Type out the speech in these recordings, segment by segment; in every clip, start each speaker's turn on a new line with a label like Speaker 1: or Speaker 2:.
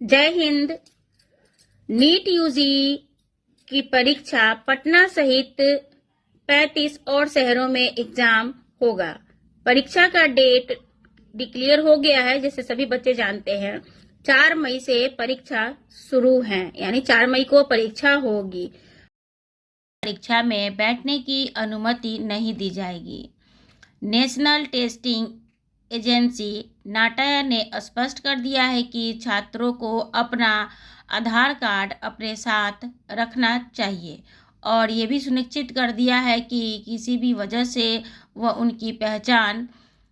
Speaker 1: जय Hind. NEET UG की परीक्षा पटना सहित 35 और शहरों में एग्जाम होगा। परीक्षा का डेट डिक्लेयर हो गया है, जैसे सभी बच्चे जानते हैं। 4 मई से परीक्षा शुरू है, यानी 4 मई को परीक्षा होगी। परीक्षा में बैठने की अनुमति नहीं दी जाएगी। नेशनल टेस्टिंग एजेंसी नाटा ने स्पष्ट कर दिया है कि छात्रों को अपना आधार कार्ड अपने साथ रखना चाहिए और ये भी सुनिश्चित कर दिया है कि किसी भी वजह से वह उनकी पहचान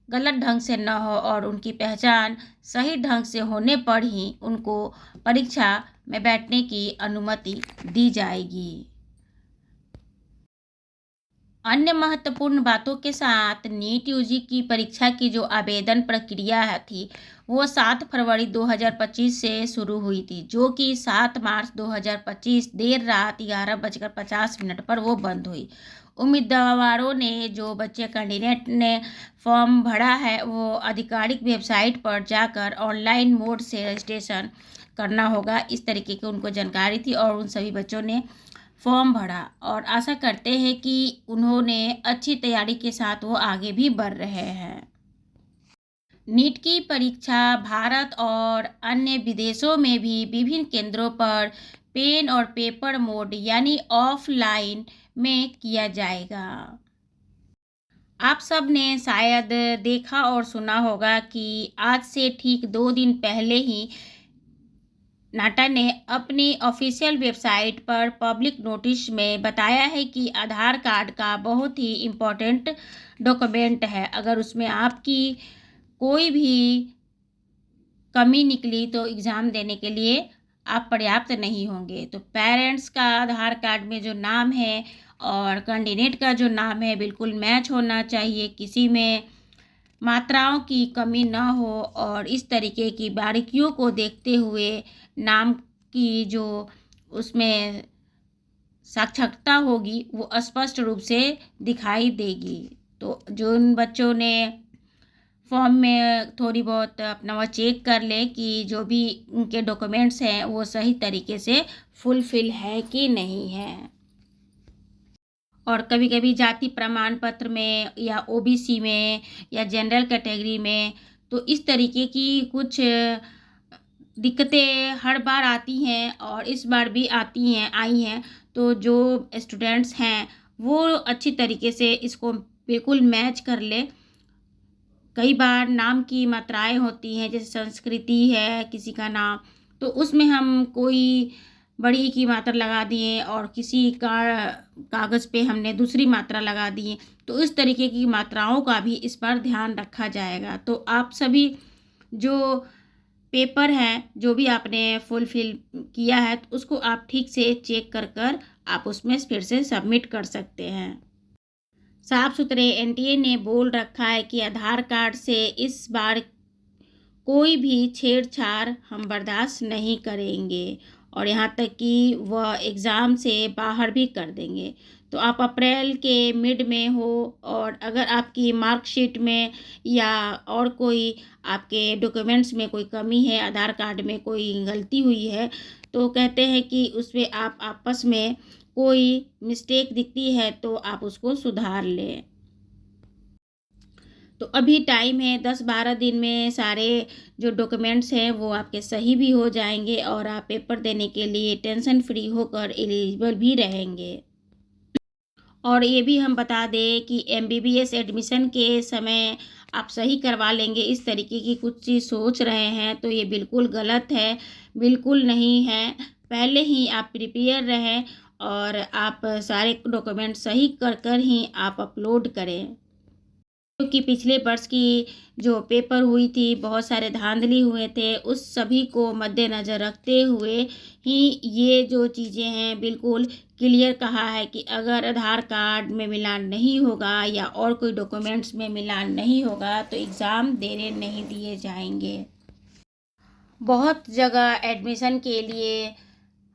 Speaker 1: गलत ढंग से न हो और उनकी पहचान सही ढंग से होने पर ही उनको परीक्षा में बैठने की अनुमति दी जाएगी। अन्य महत्वपूर्ण बातों के साथ नीट यूजी की परीक्षा की जो आवेदन प्रक्रिया थी वो 7 फरवरी 2025 से शुरू हुई थी, जो कि 7 मार्च 2025 देर रात 11:50 पर वो बंद हुई। उम्मीदवारों ने, जो बच्चे कैंडिडेट ने फॉर्म भरा है, वो आधिकारिक वेबसाइट पर जाकर ऑनलाइन मोड से रजिस्ट्रेशन करना होगा। इस तरीके की उनको जानकारी थी और उन सभी बच्चों ने फॉर्म भरा और आशा करते हैं कि उन्होंने अच्छी तैयारी के साथ वो आगे भी बढ़ रहे हैं। नीट की परीक्षा भारत और अन्य विदेशों में भी विभिन्न केंद्रों पर पेन और पेपर मोड यानी ऑफलाइन में किया जाएगा। आप सब ने शायद देखा और सुना होगा कि आज से ठीक 2 दिन पहले ही नाटा ने अपनी ऑफिशियल वेबसाइट पर पब्लिक नोटिस में बताया है कि आधार कार्ड का बहुत ही इम्पोर्टेंट डॉक्यूमेंट है। अगर उसमें आपकी कोई भी कमी निकली तो एग्ज़ाम देने के लिए आप पर्याप्त नहीं होंगे। तो पेरेंट्स का आधार कार्ड में जो नाम है और कैंडिडेट का जो नाम है बिल्कुल मैच होना चाहिए, किसी में मात्राओं की कमी न हो और इस तरीके की बारीकियों को देखते हुए नाम की जो उसमें साक्षरता होगी वो स्पष्ट रूप से दिखाई देगी। तो जो उन बच्चों ने फॉर्म में थोड़ी बहुत अपना वो चेक कर ले कि जो भी उनके डॉक्यूमेंट्स हैं वो सही तरीके से फुलफिल है कि नहीं है। और कभी कभी जाति प्रमाण पत्र में या ओबीसी में या जनरल कैटेगरी में तो इस तरीके की कुछ दिक्कतें हर बार आती हैं और इस बार भी आई हैं। तो जो स्टूडेंट्स हैं वो अच्छी तरीके से इसको बिल्कुल मैच कर ले। कई बार नाम की मात्राएं होती हैं, जैसे संस्कृति है किसी का नाम, तो उसमें हम कोई बड़ी की मात्रा लगा दिए और किसी का कागज़ पे हमने दूसरी मात्रा लगा दी। तो इस तरीके की मात्राओं का भी इस पर ध्यान रखा जाएगा। तो आप सभी जो पेपर है, जो भी आपने फुलफिल किया है, तो उसको आप ठीक से चेक कर आप उसमें फिर से सबमिट कर सकते हैं। साफ सुथरे एनटीए ने बोल रखा है कि आधार कार्ड से इस बार कोई भी छेड़छाड़ हम बर्दाश्त नहीं करेंगे और यहाँ तक कि वह एग्ज़ाम से बाहर भी कर देंगे। तो आप अप्रैल के मिड में हो और अगर आपकी मार्कशीट में या और कोई आपके डॉक्यूमेंट्स में कोई कमी है, आधार कार्ड में कोई गलती हुई है, तो कहते हैं कि उसमें आप आपस में कोई मिस्टेक दिखती है तो आप उसको सुधार लें। तो अभी टाइम है, 10-12 दिन में सारे जो डॉक्यूमेंट्स हैं वो आपके सही भी हो जाएंगे और आप पेपर देने के लिए टेंशन फ्री होकर एलिजिबल भी रहेंगे। और ये भी हम बता दें कि एमबीबीएस एडमिशन के समय आप सही करवा लेंगे, इस तरीके की कुछ चीज़ सोच रहे हैं तो ये बिल्कुल गलत है, बिल्कुल नहीं है। पहले ही आप प्रिपेयर रहें और आप सारे डॉक्यूमेंट सही कर ही आप अपलोड करें, क्योंकि पिछले वर्ष की जो पेपर हुई थी बहुत सारे धांधली हुए थे, उस सभी को मद्देनज़र रखते हुए ही ये जो चीज़ें हैं बिल्कुल क्लियर कहा है कि अगर आधार कार्ड में मिलान नहीं होगा या और कोई डॉक्यूमेंट्स में मिलान नहीं होगा तो एग्ज़ाम देने नहीं दिए जाएंगे। बहुत जगह एडमिशन के लिए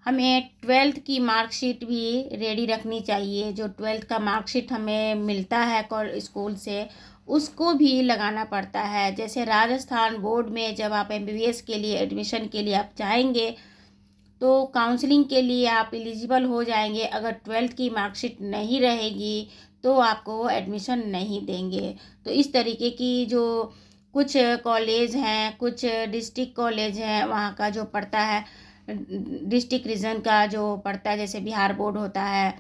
Speaker 1: हमें 12th की मार्कशीट भी रेडी रखनी चाहिए। जो 12th का मार्कशीट हमें मिलता है स्कूल से उसको भी लगाना पड़ता है। जैसे राजस्थान बोर्ड में जब आप MBBS के लिए एडमिशन के लिए आप जाएंगे तो काउंसलिंग के लिए आप एलिजिबल हो जाएंगे। अगर 12th की मार्कशीट नहीं रहेगी तो आपको वो एडमिशन नहीं देंगे। तो इस तरीके की जो कुछ कॉलेज हैं, कुछ डिस्ट्रिक्ट कॉलेज हैं, वहाँ का जो पड़ता है डिस्ट्रिक्ट रीजन का जो पड़ता है, जैसे बिहार बोर्ड होता है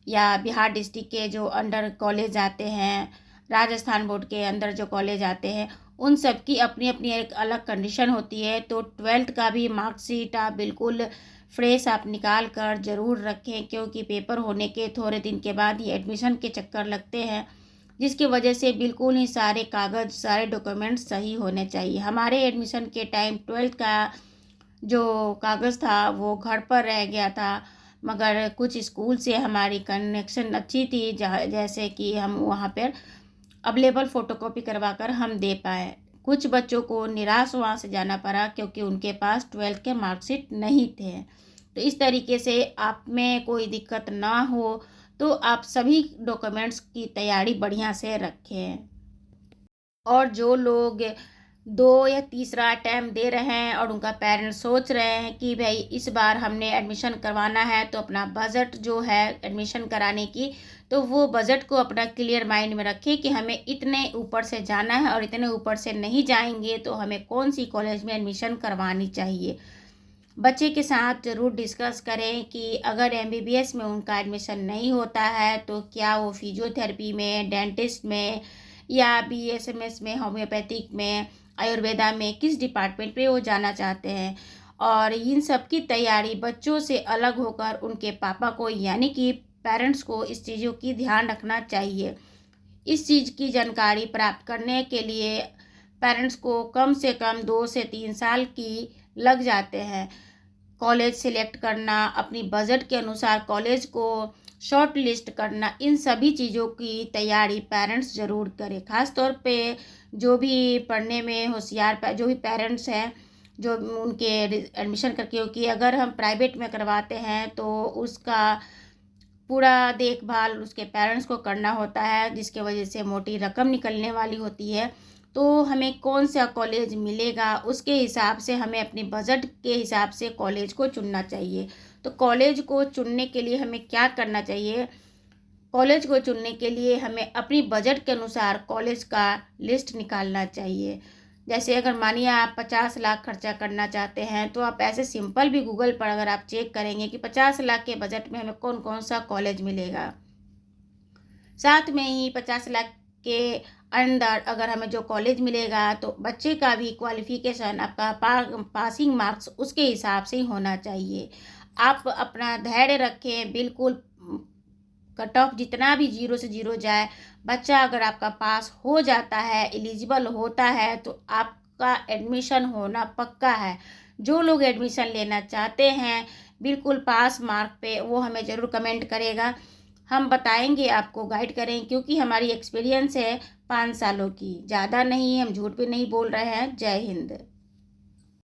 Speaker 1: या बिहार डिस्ट्रिक्ट के जो अंडर कॉलेज आते हैं, राजस्थान बोर्ड के अंदर जो कॉलेज आते हैं, उन सब की अपनी अपनी एक अलग कंडीशन होती है। तो 12th का भी मार्कशीट आप बिल्कुल फ्रेश आप निकाल कर ज़रूर रखें, क्योंकि पेपर होने के थोड़े दिन के बाद ही एडमिशन के चक्कर लगते हैं, जिसकी वजह से बिल्कुल ही सारे कागज़ सारे डॉक्यूमेंट्स सही होने चाहिए। हमारे एडमिशन के टाइम 12th का जो कागज़ था वो घर पर रह गया था, मगर कुछ स्कूल से हमारी कनेक्शन अच्छी थी, जैसे कि हम वहाँ पर अवेलेबल फ़ोटोकॉपी करवा कर हम दे पाए। कुछ बच्चों को निराश वहाँ से जाना पड़ा क्योंकि उनके पास 12th के मार्कशीट नहीं थे। तो इस तरीके से आप में कोई दिक्कत ना हो तो आप सभी डॉक्यूमेंट्स की तैयारी बढ़िया से रखें। और जो लोग 2 या तीसरा अटैम्प्ट दे रहे हैं और उनका पेरेंट्स सोच रहे हैं कि भाई इस बार हमने एडमिशन करवाना है, तो अपना बजट जो है एडमिशन कराने की, तो वो बजट को अपना क्लियर माइंड में रखें कि हमें इतने ऊपर से जाना है और इतने ऊपर से नहीं जाएंगे तो हमें कौन सी कॉलेज में एडमिशन करवानी चाहिए। बच्चे के साथ ज़रूर डिस्कस करें कि अगर MBBS में उनका एडमिशन नहीं होता है तो क्या वो फिजियोथेरेपी में, डेंटिस्ट में या BSMS में, होम्योपैथिक में, आयुर्वेदा में किस डिपार्टमेंट में वो जाना चाहते हैं। और इन सब की तैयारी बच्चों से अलग होकर उनके पापा को यानी कि पेरेंट्स को इस चीज़ों की ध्यान रखना चाहिए। इस चीज़ की जानकारी प्राप्त करने के लिए पेरेंट्स को कम से कम 2 से 3 साल की लग जाते हैं। कॉलेज सिलेक्ट करना, अपनी बजट के अनुसार कॉलेज को शॉर्ट लिस्ट करना, इन सभी चीज़ों की तैयारी पेरेंट्स ज़रूर करें। ख़ास तौर पे जो भी पढ़ने में होशियार जो भी पेरेंट्स हैं, जो उनके एडमिशन करके, क्योंकि अगर हम प्राइवेट में करवाते हैं तो उसका पूरा देखभाल उसके पेरेंट्स को करना होता है, जिसके वजह से मोटी रकम निकलने वाली होती है। तो हमें कौन सा कॉलेज मिलेगा उसके हिसाब से हमें अपने बजट के हिसाब से कॉलेज को चुनना चाहिए। तो कॉलेज को चुनने के लिए हमें क्या करना चाहिए? कॉलेज को चुनने के लिए हमें अपनी बजट के अनुसार कॉलेज का लिस्ट निकालना चाहिए। जैसे अगर मानिए आप 50 लाख खर्चा करना चाहते हैं तो आप ऐसे सिंपल भी गूगल पर अगर आप चेक करेंगे कि 50 लाख के बजट में हमें कौन कौन सा कॉलेज मिलेगा, साथ में ही 50 लाख के अंदर अगर हमें जो कॉलेज मिलेगा तो बच्चे का भी क्वालिफिकेशन, आपका पासिंग मार्क्स उसके हिसाब से ही होना चाहिए। आप अपना धैर्य रखें, बिल्कुल कट ऑफ जितना भी 0 से 0 जाए, बच्चा अगर आपका पास हो जाता है, एलिजिबल होता है, तो आपका एडमिशन होना पक्का है। जो लोग एडमिशन लेना चाहते हैं बिल्कुल पास मार्क पे, वो हमें ज़रूर कमेंट करेगा, हम बताएंगे, आपको गाइड करें, क्योंकि हमारी एक्सपीरियंस है 5 सालों की, ज़्यादा नहीं, हम झूठ भी नहीं बोल रहे हैं। जय हिंद।